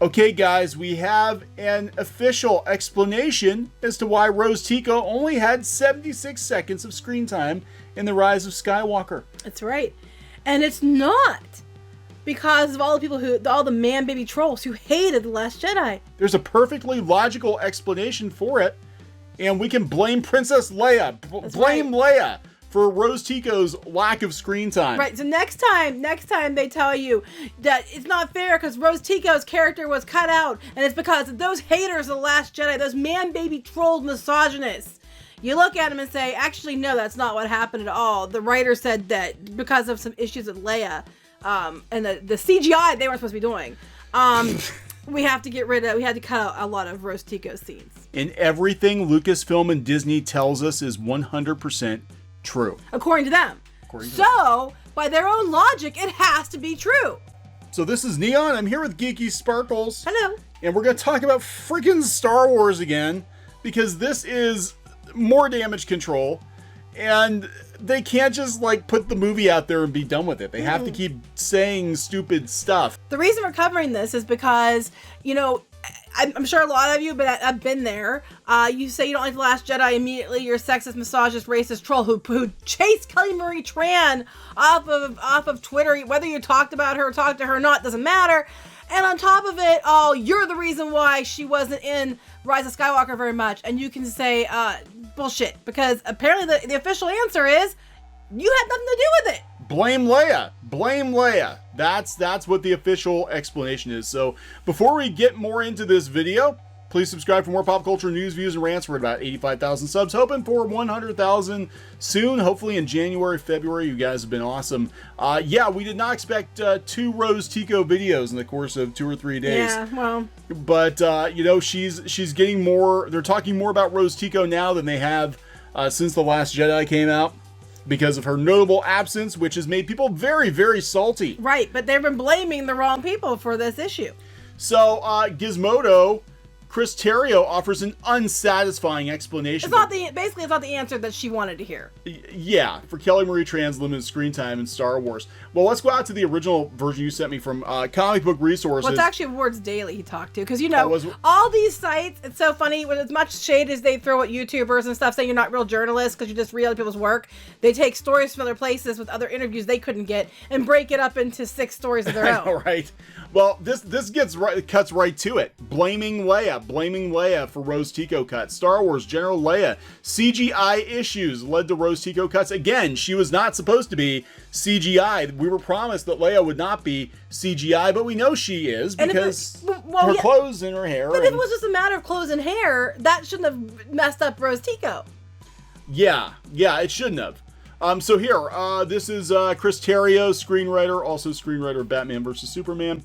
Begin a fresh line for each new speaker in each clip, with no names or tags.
Okay, guys, we have an official explanation as to why Rose Tico only had 76 seconds of screen time in The Rise of Skywalker.
That's right. And it's not because of all the man-baby trolls who hated The Last Jedi.
There's a perfectly logical explanation for it, and we can blame Princess Leia. Blame Leia for Rose Tico's lack of screen time.
Right, so next time they tell you that it's not fair because Rose Tico's character was cut out, and it's because of those haters of The Last Jedi, those man-baby trolled misogynists. You look at them and say, actually, no, that's not what happened at all. The writer said that because of some issues with Leia, and the CGI they weren't supposed to be doing, we had to cut out a lot of Rose Tico scenes.
And everything Lucasfilm and Disney tells us is 100% true.
According to them. By their own logic, it has to be true.
So this is Kneon. I'm here with Geeky Sparkles.
Hello.
And we're going to talk about freaking Star Wars again, because this is more damage control. And they can't just like put the movie out there and be done with it. They have to keep saying stupid stuff.
The reason we're covering this is because, you know, I'm sure a lot of you, but I've been there. You say you don't like The Last Jedi, immediately you're a sexist, misogynist, racist troll who chased Kelly Marie Tran off of Twitter. Whether you talked about her or talked to her or not, doesn't matter. And on top of it, you're the reason why she wasn't in Rise of Skywalker very much. And you can say bullshit, because apparently the official answer is you had nothing to do with it.
Blame Leia. Blame Leia. That's what the official explanation is. So before we get more into this video, please subscribe for more pop culture news, views, and rants. We're at about 85,000 subs, hoping for 100,000 soon. Hopefully in January, February. You guys have been awesome. Yeah, we did not expect 2 Rose Tico videos in the course of 2 or 3 days.
Yeah, well.
But, you know, she's getting more. They're talking more about Rose Tico now than they have since The Last Jedi came out, because of her notable absence, which has made people very, very salty.
Right, but they've been blaming the wrong people for this issue.
So, Gizmodo, Chris Terrio offers an unsatisfying explanation.
Basically, it's not the answer that she wanted to hear.
Yeah, for Kelly Marie Tran's limited screen time in Star Wars. Well, let's go out to the original version you sent me from Comic Book Resources.
Well, it's actually Words Daily he talked to, because, you know, all these sites, it's so funny, with as much shade as they throw at YouTubers and stuff, saying you're not real journalists because you just read other people's work, they take stories from other places with other interviews they couldn't get and break it up into 6 stories of their own.
All right. Well, this cuts right to it. Blaming Leia for Rose Tico cuts. Star Wars General Leia CGI issues led to Rose Tico cuts. Again, she was not supposed to be CGI. We were promised that Leia would not be CGI, but we know she is because her clothes and her hair.
But if it was just a matter of clothes and hair, that shouldn't have messed up Rose Tico.
Yeah, it shouldn't have. So here, this is Chris Terrio, screenwriter, also screenwriter of Batman vs. Superman.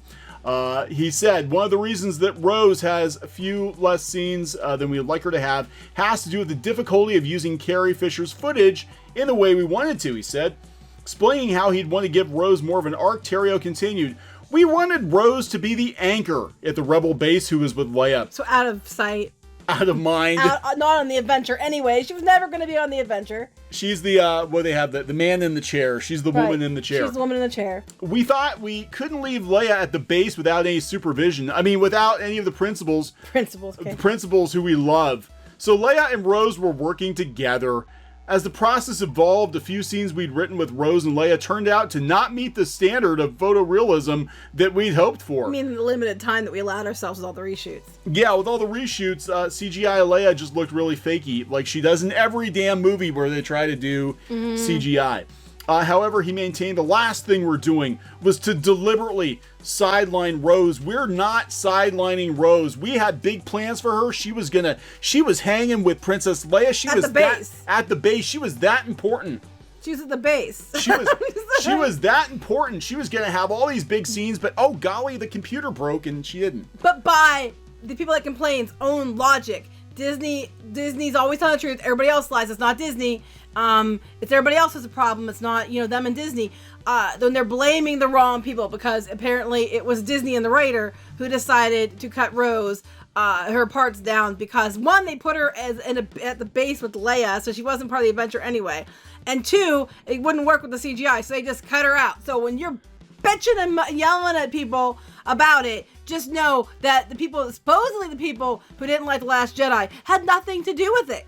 He said, one of the reasons that Rose has a few less scenes than we would like her to have has to do with the difficulty of using Carrie Fisher's footage in the way we wanted to, he said. Explaining how he'd want to give Rose more of an arc, Terrio continued, we wanted Rose to be the anchor at the Rebel base who was with Leia.
So out of sight.
Out of mind.
Not on the adventure anyway. She was never going to be on the adventure.
She's the, the man in the chair. She's the woman in the chair.
She's the woman in the chair.
We thought we couldn't leave Leia at the base without any supervision. I mean, without any of the principals.
Okay.
The principals who we love. So Leia and Rose were working together. As the process evolved, a few scenes we'd written with Rose and Leia turned out to not meet the standard of photorealism that we'd hoped for.
I mean, the limited time that we allowed ourselves with all the reshoots.
Yeah, with all the reshoots, CGI Leia just looked really fakey, like she does in every damn movie where they try to do CGI. However, he maintained the last thing we're doing was to deliberately sideline Rose. We're not sidelining Rose. We had big plans for her. She was hanging with Princess Leia. At the base. She was that important.
She was at the base.
She was that important. She was gonna have all these big scenes, but oh golly, the computer broke and she didn't.
But by the people that complain's own logic, Disney's always telling the truth. Everybody else lies. It's not Disney. It's everybody else has a problem. It's not, them and Disney. Then they're blaming the wrong people because apparently it was Disney and the writer who decided to cut Rose her parts down because one, they put her at the base with Leia, so she wasn't part of the adventure anyway, and two, it wouldn't work with the CGI, so they just cut her out. So when you're bitching and yelling at people about it, just know that supposedly the people who didn't like The Last Jedi had nothing to do with it.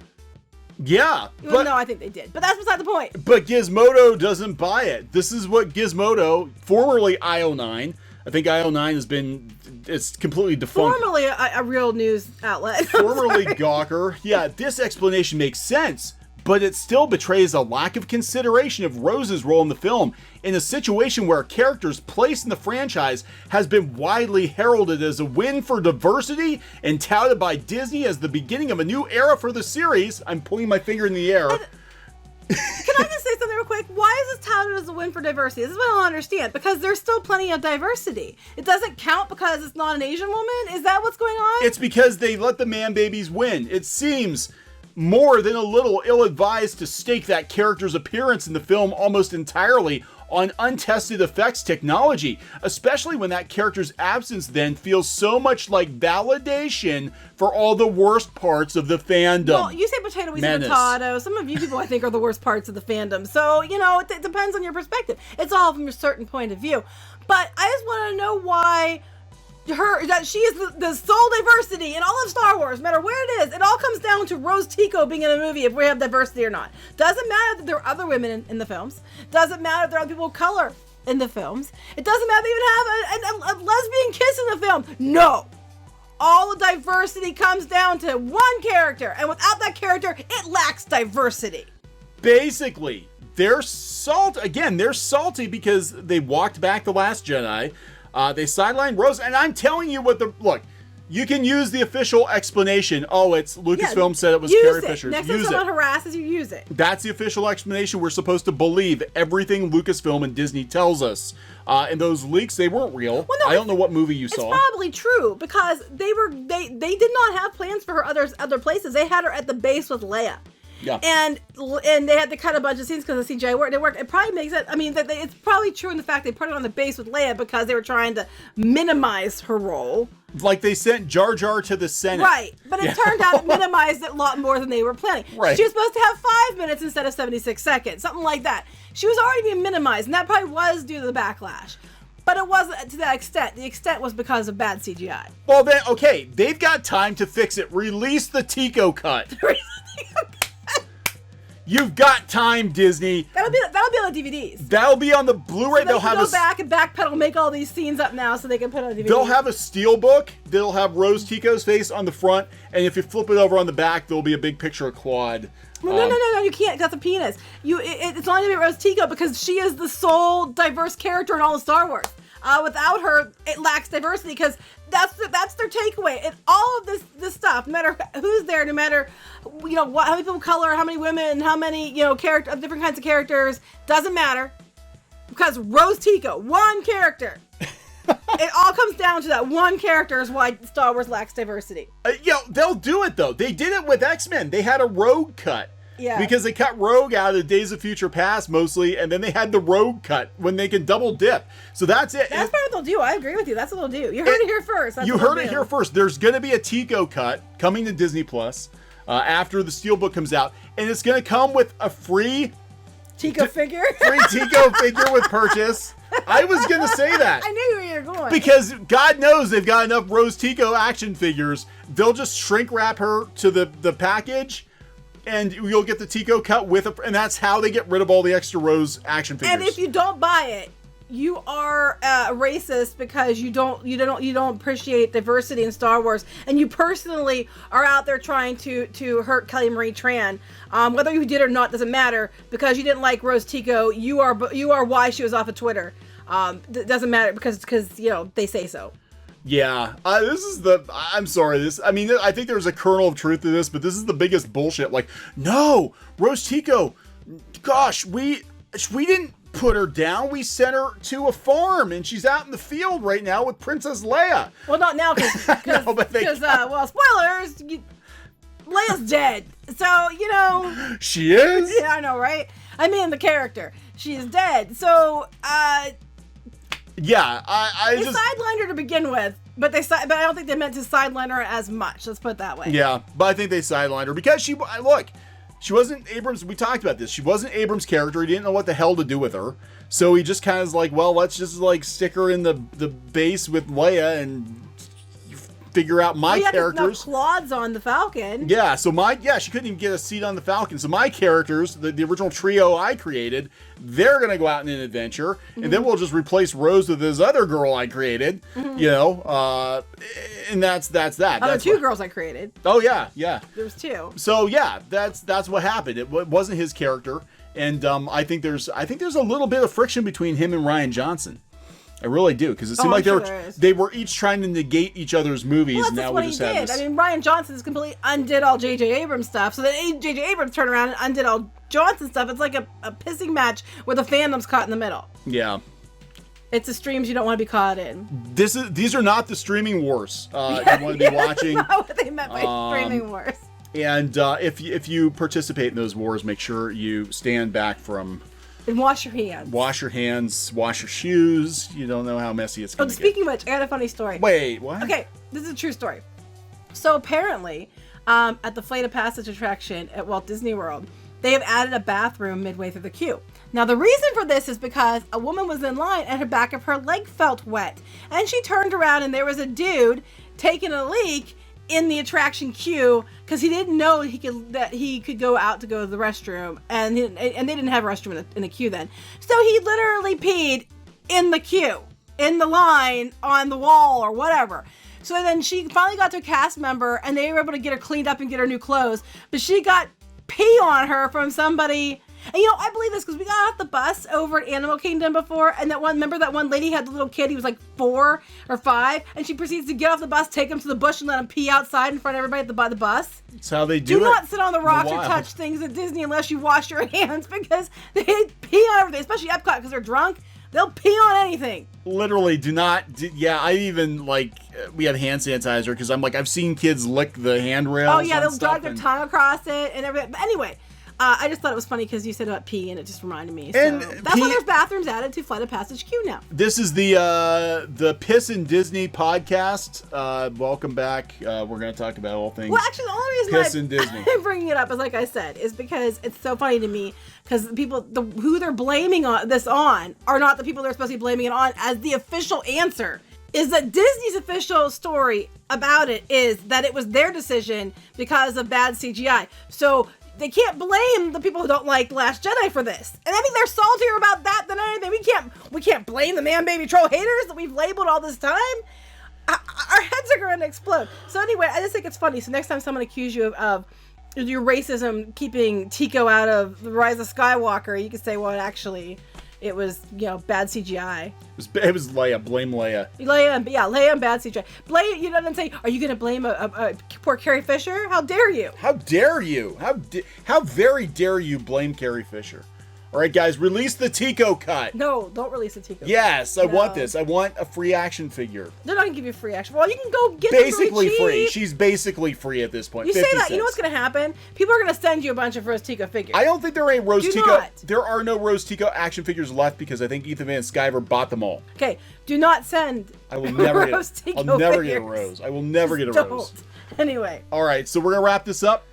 Yeah.
Well, no, I think they did. But that's beside the point.
But Gizmodo doesn't buy it. This is what Gizmodo, formerly IO9, I think IO9 it's completely defunct.
Formerly a real news outlet.
Formerly Gawker. Yeah, this explanation makes sense, but it still betrays a lack of consideration of Rose's role in the film in a situation where a character's place in the franchise has been widely heralded as a win for diversity and touted by Disney as the beginning of a new era for the series. I'm pointing my finger in the air.
Can I just say something real quick? Why is this touted as a win for diversity? This is what I don't understand. Because there's still plenty of diversity. It doesn't count because it's not an Asian woman? Is that what's going on?
It's because they let the man babies win. It seems more than a little ill-advised to stake that character's appearance in the film almost entirely on untested effects technology, especially when that character's absence then feels so much like validation for all the worst parts of the fandom.
Well, you say potato, we say potato. Some of you people, I think, are the worst parts of the fandom. So, it depends on your perspective. It's all from a certain point of view. But I just want to know why that she is the sole diversity in all of Star Wars, no matter where it is. It all comes down to Rose Tico being in a movie if we have diversity or not. Doesn't matter that there are other women in the films. Doesn't matter if there are other people of color in the films. It doesn't matter if they even have a lesbian kiss in the film. No. All the diversity comes down to one character, and without that character, it lacks diversity.
Basically, they're salty because they walked back The Last Jedi. They sidelined Rose, and I'm telling you look, you can use the official explanation. Oh, it's Lucasfilm said it was Carrie Fisher.
Next time someone harasses you, use it.
That's the official explanation. We're supposed to believe everything Lucasfilm and Disney tells us. And those leaks, they weren't real. Well, no, I don't know what movie you saw.
It's probably true because they did not have plans for her other places. They had her at the base with Leia.
Yeah.
And they had to cut a bunch of scenes because the CGI worked. It probably makes it. I mean, it's probably true in the fact they put it on the base with Leia because they were trying to minimize her role.
Like they sent Jar Jar to the Senate.
Right. But it turned out it minimized it a lot more than they were planning.
Right.
She was supposed to have 5 minutes instead of 76 seconds, something like that. She was already being minimized, and that probably was due to the backlash. But it wasn't to that extent. The extent was because of bad CGI.
Well, then, okay, they've got time to fix it. Release the Tico cut. You've got time, Disney.
That'll be on the DVDs.
That'll be on the Blu-ray.
So they'll have go back and backpedal, make all these scenes up now, so they can put it on DVD.
They'll have a steelbook. They'll have Rose Tico's face on the front, and if you flip it over on the back, there'll be a big picture of Claude.
Well, no, you can't. That's a penis. It's only gonna be Rose Tico because she is the sole diverse character in all of Star Wars. Without her, it lacks diversity because that's their takeaway. And all of this stuff, no matter who's there, no matter how many people of color, how many women, how many different kinds of characters, doesn't matter because Rose Tico, one character. It all comes down to that one character is why Star Wars lacks diversity.
They'll do it though. They did it with X-Men. They had a Rogue cut.
Yeah.
Because they cut Rogue out of Days of Future Past mostly, and then they had the Rogue cut when they can double dip. So that's it.
That's what they'll do. I agree with you. That's what they'll do. You heard it here first.
You heard it here first. There's going to be a Tico cut coming to Disney Plus after the Steelbook comes out, and it's going to come with a free
Tico figure.
Free Tico figure with purchase. I was going to say that.
I knew where you were going.
Because God knows they've got enough Rose Tico action figures. They'll just shrink wrap her to the package. And you'll get the Tico cut with and that's how they get rid of all the extra Rose action figures.
And if you don't buy it, you are a racist because you don't appreciate diversity in Star Wars, and you personally are out there trying to hurt Kelly Marie Tran. Whether you did or not doesn't matter because you didn't like Rose Tico. You are why she was off of Twitter. It doesn't matter because they say so.
Yeah, I'm sorry, I think there's a kernel of truth to this, but this is the biggest bullshit. Like, no, Rose Tico, gosh, we didn't put her down. We sent her to a farm, and she's out in the field right now with Princess Leia.
Well, not now, because spoilers, Leia's dead. So,
She is?
Yeah, I know, right? I mean, the character. She is dead. So,
yeah,
they sidelined her to begin with, but I don't think they meant to sideline her as much. Let's put it that way.
Yeah, but I think they sidelined her because She wasn't Abrams. We talked about this. She wasn't Abrams' character. He didn't know what the hell to do with her. So he just kind of like, well, let's just like stick her in the base with Leia and figure out my characters.
No claws on the Falcon.
Yeah, so she couldn't even get a seat on the Falcon. So my characters, the original trio I created, they're gonna go out on an adventure, and then we'll just replace Rose with this other girl I created. You know, and that's that.
That's two girls I created.
Oh yeah.
There's two.
So yeah, that's what happened. It wasn't his character, and I think there's a little bit of friction between him and Rian Johnson. I really do, because it seemed like they were each trying to negate each other's movies.
Well,
and now
what
we
he
just
did.
have this.
I mean, Rian Johnson has completely undid all J.J. Abrams stuff, so then J.J. Abrams turned around and undid all Johnson stuff. It's like a pissing match where the fandom's caught in the middle.
Yeah.
It's the streams you don't want to be caught in.
These are not the streaming wars you want to be watching.
That's not what they meant by streaming wars.
And if you participate in those wars, make sure you stand back from.
And wash your hands.
Wash your hands. Wash your shoes. You don't know how messy it's going to get.
Speaking of which, I got a funny story.
Wait, what?
Okay, this is a true story. So apparently, at the Flight of Passage attraction at Walt Disney World, they have added a bathroom midway through the queue. Now, the reason for this is because a woman was in line and her back of her leg felt wet. And she turned around and there was a dude taking a leak in the attraction queue because he didn't know that he could go out to go to the restroom, and they didn't have a restroom in the queue then. So he literally peed in the queue, in the line, on the wall or whatever. So then she finally got to a cast member and they were able to get her cleaned up and get her new clothes, but she got pee on her from somebody. And you know, I believe this because we got off the bus over at Animal Kingdom before, and that one lady had the little kid, he was like 4 or 5, and she proceeds to get off the bus, take him to the bush, and let him pee outside in front of everybody by the bus.
That's how they do it.
Do not sit on the rocks or touch things at Disney unless you wash your hands, because they pee on everything, especially Epcot, because they're drunk. They'll pee on anything.
Literally, I even, like, we have hand sanitizer, because I'm like, I've seen kids lick the handrails.
Oh, yeah, they'll drag their tongue across it and everything. But anyway, I just thought it was funny because you said about pee, and it just reminded me. So
And
that's why there's bathrooms added to Flight of Passage queue now.
This is the Piss in Disney podcast. Welcome back. We're going to talk about all things.
Well, actually, the only reason
Piss in Disney.
I'm bringing it up is, like I said, is because it's so funny to me because people, who they're blaming this on are not the people they're supposed to be blaming it on as the official answer. Is that Disney's official story about it is that it was their decision because of bad CGI. So they can't blame the people who don't like Last Jedi for this. And I think they're saltier about that than anything. We can't blame the man baby troll haters that we've labeled all this time. Our heads are going to explode. So anyway, I just think it's funny. So next time someone accuses you of your racism keeping Tico out of the Rise of Skywalker, you could say, well, actually, it was, bad CGI.
It was Leia. Blame Leia.
Leia and bad CGI. Blame, you know what I'm saying? Are you going to blame a poor Carrie Fisher? How dare you?
How dare you? How very dare you blame Carrie Fisher? All right, guys, release the Tico cut.
No, don't release the Tico cut.
Yes, I want this. I want a free action figure.
They're not going to give you free action. Well, you can go get
basically
them
free. She's basically free at this point.
You say that, you know what's going to happen? People are going to send you a bunch of Rose Tico figures.
I don't think there are any Rose Tico.
Not.
There are no Rose Tico action figures left because I think Ethan Van Sciver bought them all.
Okay, do not send
I will never
Rose
get.
Tico
I'll never
figures.
get a Rose. I will never
Just
get a Rose.
Don't. Anyway.
All right, so we're going to wrap this up.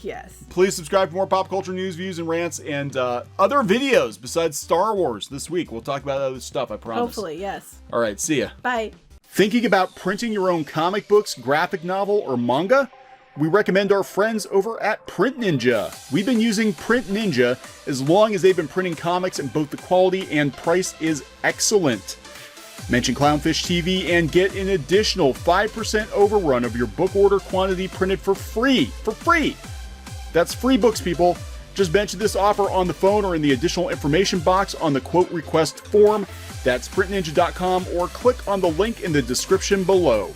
Yes.
Please subscribe for more pop culture news, views, and rants, and other videos besides Star Wars this week. We'll talk about other stuff, I promise.
Hopefully, yes.
All right, see ya.
Bye.
Thinking about printing your own comic books, graphic novel, or manga? We recommend our friends over at PrintNinja. We've been using PrintNinja as long as they've been printing comics, and both the quality and price is excellent. Mention CLOWNFISH TV and get an additional 5% overrun of your book order quantity printed for free. For free! That's free books, people. Just mention this offer on the phone or in the additional information box on the quote request form. That's printninja.com or click on the link in the description below.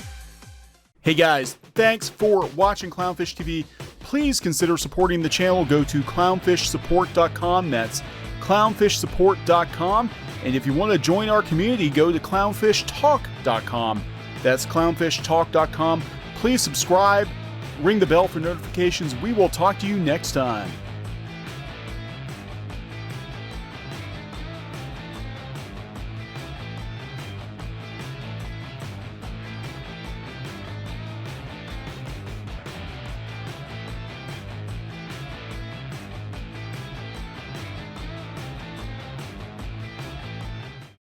Hey guys, thanks for watching CLOWNFISH TV. Please consider supporting the channel. Go to clownfishsupport.com. That's clownfishsupport.com. And if you want to join our community, go to clownfishtalk.com. That's clownfishtalk.com. Please subscribe. Ring the bell for notifications. We will talk to you next time.